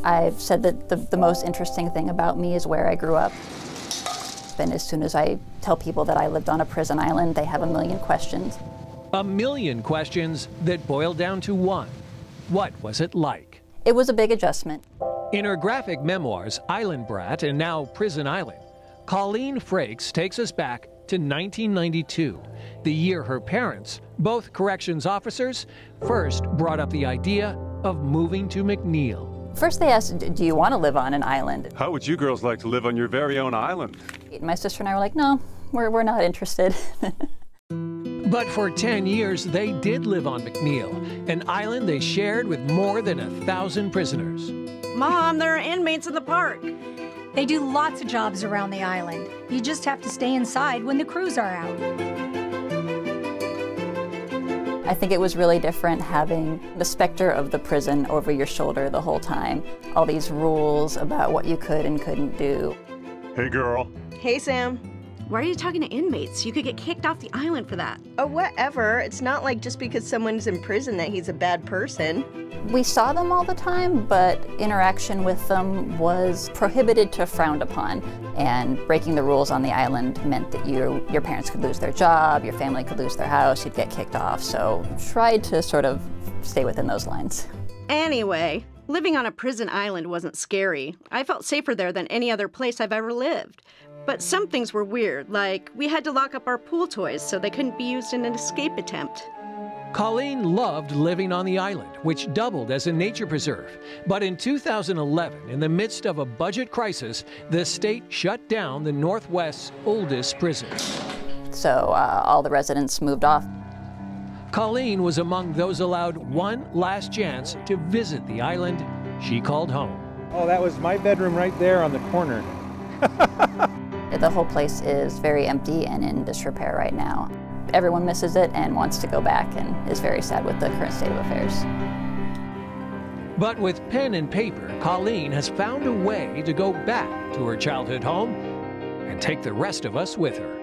I've said that the most interesting thing about me is where I grew up. And as soon as I tell people that I lived on a prison island, they have a million questions. A million questions that boil down to one. What was it like? It was a big adjustment. In her graphic memoirs, Island Brat and now Prison Island, Colleen Frakes takes us back to 1992, the year her parents, both corrections officers, first brought up the idea of moving to McNeil. First they asked, do you want to live on an island? How would you girls like to live on your very own island? My sister and I were like, no, we're not interested. But for 10 years, they did live on McNeil, an island they shared with more than 1,000 prisoners. Mom, there are inmates in the park. They do lots of jobs around the island. You just have to stay inside when the crews are out. I think it was really different having the specter of the prison over your shoulder the whole time. All these rules about what you could and couldn't do. Hey, girl. Hey, Sam. Why are you talking to inmates? You could get kicked off the island for that. Oh, whatever. It's not like just because someone's in prison that he's a bad person. We saw them all the time, but interaction with them was prohibited to frowned upon. And breaking the rules on the island meant that your parents could lose their job, your family could lose their house, you'd get kicked off. So tried to sort of stay within those lines. Anyway, living on a prison island wasn't scary. I felt safer there than any other place I've ever lived. But some things were weird, like we had to lock up our pool toys so they couldn't be used in an escape attempt. Colleen loved living on the island, which doubled as a nature preserve. But in 2011, in the midst of a budget crisis, the state shut down the Northwest's oldest prison. So all the residents moved off. Colleen was among those allowed one last chance to visit the island she called home. Oh, that was my bedroom right there on the corner. The whole place is very empty and in disrepair right now. Everyone misses it and wants to go back and is very sad with the current state of affairs. But with pen and paper, Colleen has found a way to go back to her childhood home and take the rest of us with her.